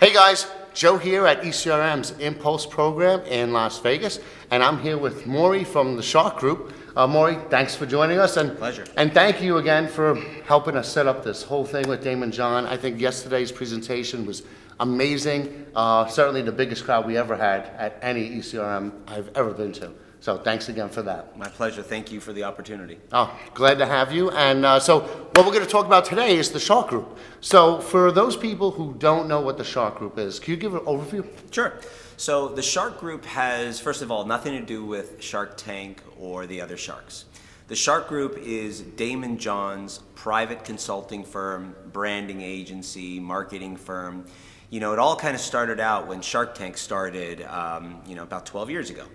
Hey guys, Joe here at ECRM's Impulse program in Las Vegas, and I'm here with Morri from the Shark Group. Morri, thanks for joining us. Pleasure. And thank you again for helping us set up this whole thing with Daymond John. I think yesterday's presentation was amazing. Certainly the biggest crowd we ever had at any ECRM I've ever been to. So thanks again for that. My pleasure. Thank you for the opportunity. Oh, glad to have you. And so what we're going to talk about today is the Shark Group. So for those people who don't know what the Shark Group is, can you give an overview? Sure. So the Shark Group has, first of all, nothing to do with Shark Tank or the other sharks. The Shark Group is Daymond John's private consulting firm, branding agency, marketing firm. You know, it all kind of started out when Shark Tank started, about 12 years ago.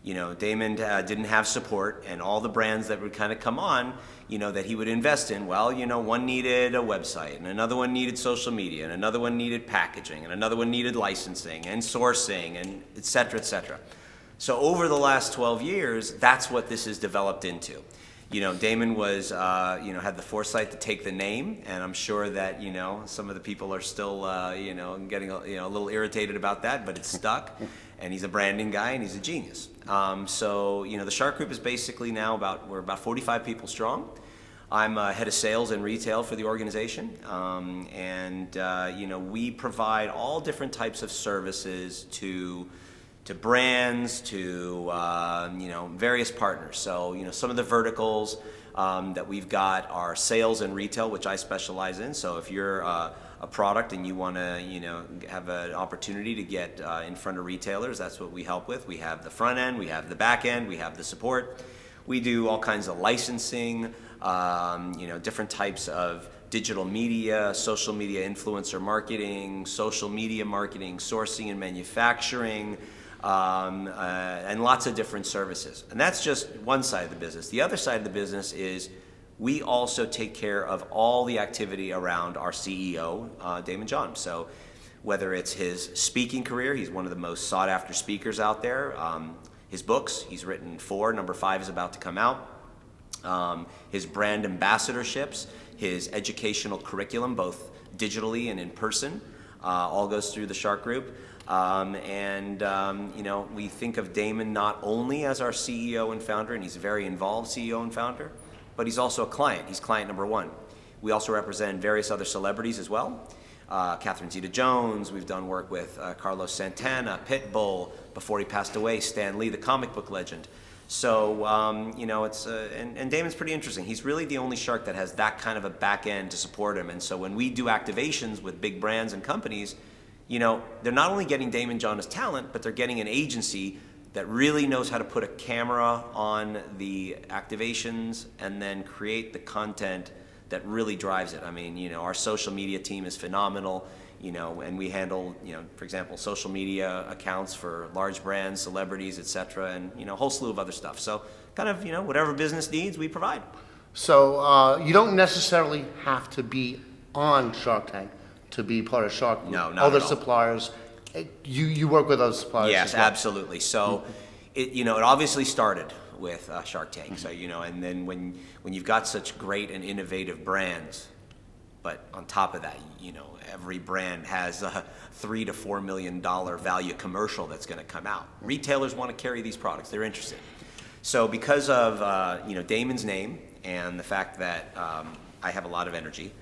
You know, Daymond didn't have support, and all the brands that would kind of come on, that he would invest in, one needed a website, and another one needed social media, and another one needed packaging, and another one needed licensing and sourcing, and et cetera, et cetera. So over the last 12 years, that's what this has developed into. Daymond was, had the foresight to take the name, and I'm sure that, some of the people are still, getting a little irritated about that, but it's stuck, and he's a branding guy, and he's a genius. The Shark Group is basically now we're about 45 people strong. I'm head of sales and retail for the organization, we provide all different types of services to brands, to various partners. So some of the verticals that we've got are sales and retail, which I specialize in. So if you're a product and you want to have an opportunity to get in front of retailers, that's what we help with. We have the front end, we have the back end, we have the support. We do all kinds of licensing, different types of digital media, social media influencer marketing, social media marketing, sourcing and manufacturing, and lots of different services. And that's just one side of the business. The other side of the business is we also take care of all the activity around our CEO, Daymond John. So whether it's his speaking career, he's one of the most sought after speakers out there. His books, he's written 4, number 5 is about to come out. His brand ambassadorships, his educational curriculum, both digitally and in person, all goes through the Shark Group. We think of Daymond not only as our CEO and founder, and he's a very involved CEO and founder, but he's also a client. He's client number 1. We also represent various other celebrities as well. Catherine Zeta-Jones, we've done work with Carlos Santana, Pitbull, before he passed away, Stan Lee, the comic book legend. So, and Daymond's pretty interesting. He's really the only shark that has that kind of a back end to support him. And so when we do activations with big brands and companies, they're not only getting Daymond John as talent, but they're getting an agency that really knows how to put a camera on the activations and then create the content that really drives it. I mean, our social media team is phenomenal, and we handle, for example, social media accounts for large brands, celebrities, et cetera, and, a whole slew of other stuff. So kind of, whatever business needs, we provide. So you don't necessarily have to be on Shark Tank to be part of Shark Group. No, not other at all. suppliers. You work with other suppliers. Yes, as well. absolutely. So, it obviously started with Shark Tank. So and then when you've got such great and innovative brands, but on top of that, every brand has a $3 to $4 million value commercial that's going to come out. Retailers want to carry these products; they're interested. So because of Daymond's name and the fact that I have a lot of energy.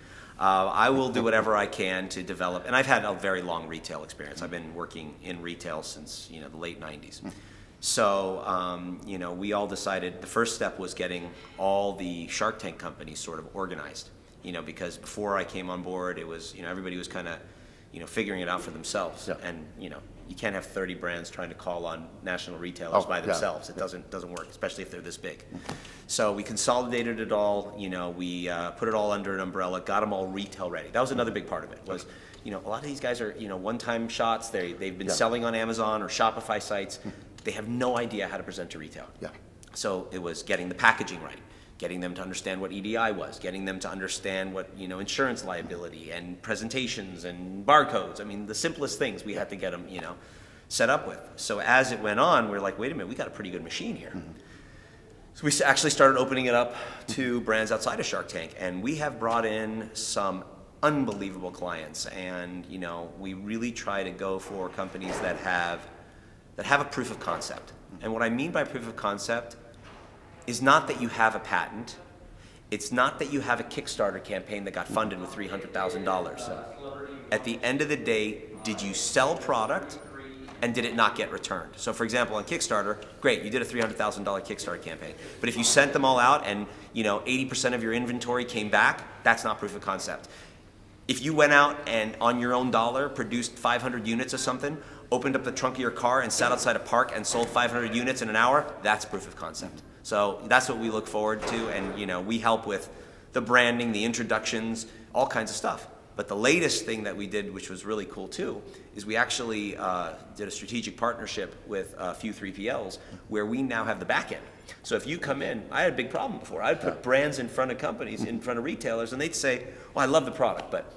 I will do whatever I can to develop, and I've had a very long retail experience. I've been working in retail since the late 90s. So we all decided the first step was getting all the Shark Tank companies sort of organized. Because before I came on board, it was everybody was kind of figuring it out for themselves, and you can't have 30 brands trying to call on national retailers by themselves. It doesn't work, especially if they're this big. So we consolidated it all. We put it all under an umbrella, got them all retail ready. That was another big part of it. Was a lot of these guys are one-time shots. They've been selling on Amazon or Shopify sites. They have no idea how to present to retail. So it was getting the packaging right, getting them to understand what EDI was, getting them to understand what insurance liability and presentations and barcodes. I mean, the simplest things we had to get them set up with. So as it went on, we're like, wait a minute, we got a pretty good machine here. So we actually started opening it up to brands outside of Shark Tank, and we have brought in some unbelievable clients, and you know, we really try to go for companies that have a proof of concept. And what I mean by proof of concept is not that you have a patent. It's not that you have a Kickstarter campaign that got funded with $300,000. At the end of the day, did you sell product and did it not get returned? So for example, on Kickstarter, great, you did a $300,000 Kickstarter campaign. But if you sent them all out and 80% of your inventory came back, that's not proof of concept. If you went out and on your own dollar produced 500 units of something, opened up the trunk of your car and sat outside a park and sold 500 units in an hour, that's proof of concept. So that's what we look forward to, and we help with the branding, the introductions, all kinds of stuff. But the latest thing that we did, which was really cool too, is we actually did a strategic partnership with a few 3PLs where we now have the back end. So if you come in, I had a big problem before. I'd put brands in front of companies, in front of retailers, and they'd say, well, I love the product, but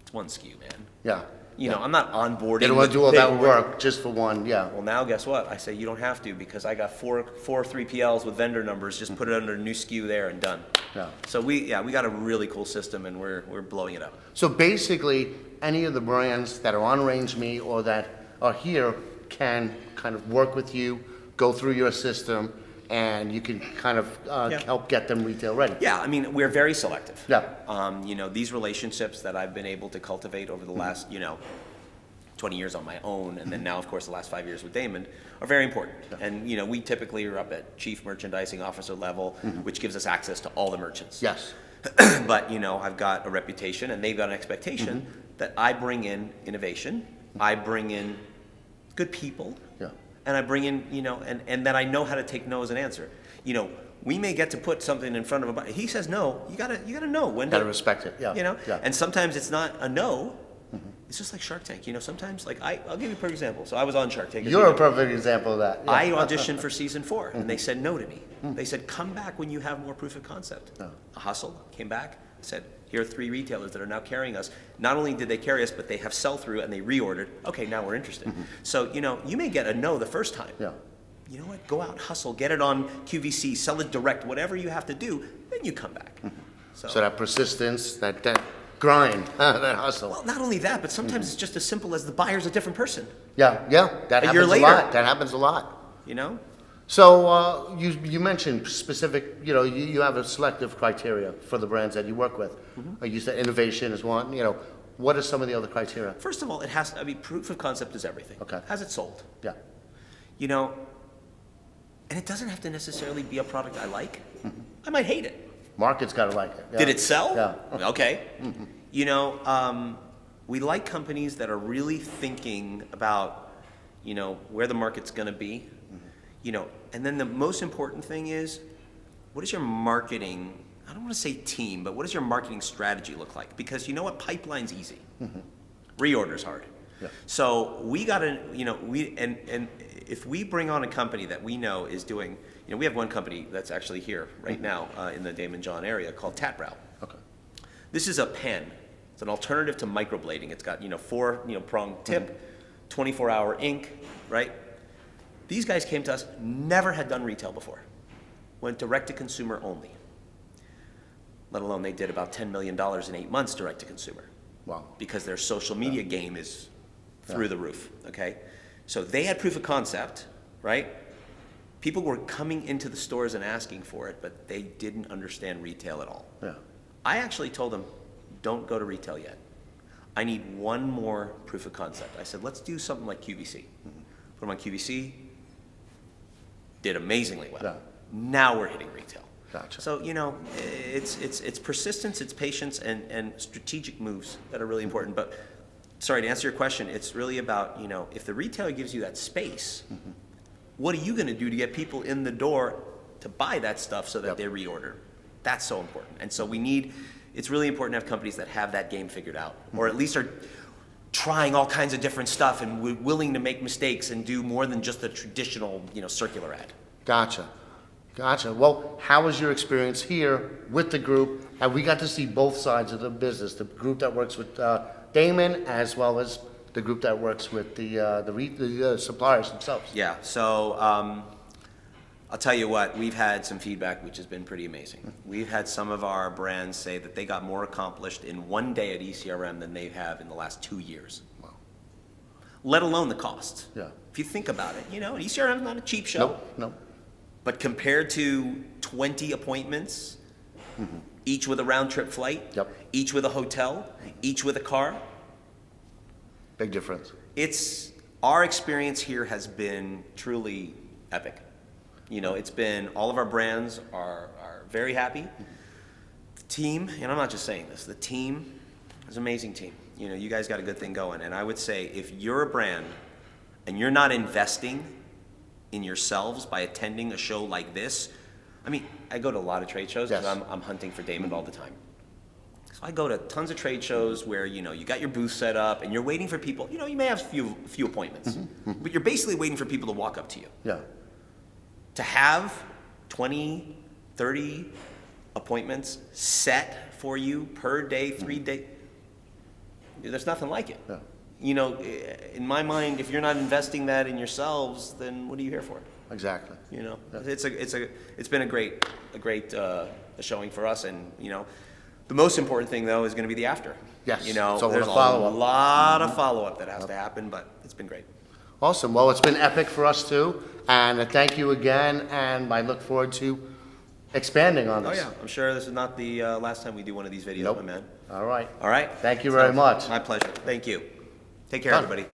it's one SKU, man. Yeah. I'm not onboarding. They don't want to do all that work just for one, yeah. Well, now guess what? I say you don't have to, because I got four 3PLs with vendor numbers. Just put it under a new SKU there and done. Yeah. So we got a really cool system, and we're blowing it up. So basically, any of the brands that are on Range Me or that are here can kind of work with you, go through your system, and you can kind of help get them retail ready. Yeah, I mean, we're very selective. Yeah. These relationships that I've been able to cultivate over the last, 20 years on my own, and then now, of course, the last 5 years with Daymond, are very important. Yeah. And, we typically are up at chief merchandising officer level, which gives us access to all the merchants. Yes. But, I've got a reputation, and they've got an expectation that I bring in innovation, I bring in good people, Yeah. and I bring in, and that I know how to take no as an answer. We may get to put something in front of he says no, you gotta know when to. Gotta respect it, yeah. Yeah. And sometimes it's not a no. It's just like Shark Tank, sometimes, like I'll give you a perfect example. So I was on Shark Tank. You're a perfect example of that. Yeah. I auditioned for season 4, and they said no to me. They said, come back when you have more proof of concept. Oh. I hustled, came back, said, here are 3 retailers that are now carrying us. Not only did they carry us, but they have sell-through, and they reordered. Okay, now we're interested. So, you may get a no the first time. Yeah. You know what? Go out, hustle, get it on QVC, sell it direct, whatever you have to do, then you come back. So that persistence, that grind, that hustle. Well, not only that, but sometimes it's just as simple as the buyer's a different person. Yeah, that A year happens a later. lot. That happens a lot. So you mentioned specific, you have a selective criteria for the brands that you work with. You said innovation is one. What are some of the other criteria? First of all, proof of concept is everything. Okay. Has it sold? Yeah. And it doesn't have to necessarily be a product I like. I might hate it. Market's got to like it. Yeah. Did it sell? Yeah. Okay. We like companies that are really thinking about, where the market's going to be. And then the most important thing is, what is your marketing, I don't want to say team, but what does your marketing strategy look like? Because you know what, pipeline's easy. Reorder's hard. Yeah. So we got to, and if we bring on a company that we know is doing, we have one company that's actually here right now in the Daymond John area called Tatbrow. Okay. This is a pen. It's an alternative to microblading. It's got 4 prong tip, 24-hour ink, right? These guys came to us, never had done retail before. Went direct to consumer only. Let alone they did about $10 million in 8 months direct to consumer. Wow. Because their social media game is through the roof, okay? So they had proof of concept, right? People were coming into the stores and asking for it, but they didn't understand retail at all. Yeah. I actually told them, don't go to retail yet. I need one more proof of concept. I said, let's do something like QVC. Put them on QVC, did amazingly well. Yeah. Now we're hitting retail. Gotcha. So, it's persistence, it's patience, and strategic moves that are really important. But, sorry, to answer your question, it's really about, if the retailer gives you that space, what are you going to do to get people in the door to buy that stuff so that they reorder? That's so important. And so it's really important to have companies that have that game figured out, or at least are trying all kinds of different stuff and willing to make mistakes and do more than just the traditional, circular ad. Gotcha. Well, how was your experience here with the group? And we got to see both sides of the business, the group that works with Daymond as well as the group that works with the suppliers themselves. Yeah, so I'll tell you what, we've had some feedback which has been pretty amazing. We've had some of our brands say that they got more accomplished in one day at ECRM than they have in the last 2 years. Wow. Let alone the cost. Yeah. If you think about it, ECRM is not a cheap show. Nope, nope. But compared to 20 appointments, each with a round trip flight, Yep. each with a hotel, each with a car, Big difference. our experience here has been truly epic. It's been, all of our brands are very happy. The team, and I'm not just saying this, the team is an amazing team. You guys got a good thing going. And I would say if you're a brand and you're not investing in yourselves by attending a show like this, I go to a lot of trade shows because Yes. I'm hunting for Daymond all the time. So I go to tons of trade shows where, you got your booth set up and you're waiting for people. You may have a few appointments, but you're basically waiting for people to walk up to you. Yeah. To have 20, 30 appointments set for you per day, 3 days, there's nothing like it. Yeah. In my mind, if you're not investing that in yourselves, then what are you here for? Exactly. It's been a great showing for us, and the most important thing though is going to be the after. Yes. There's the a follow-up. lot of follow-up that has to happen, but it's been great. Awesome. Well, it's been epic for us too, and thank you again, and I look forward to expanding on Oh this. yeah, I'm sure this is not the last time we do one of these videos, Nope. my man. All right. All right. Thank you very much. My pleasure. Thank you. Take care, Done. everybody.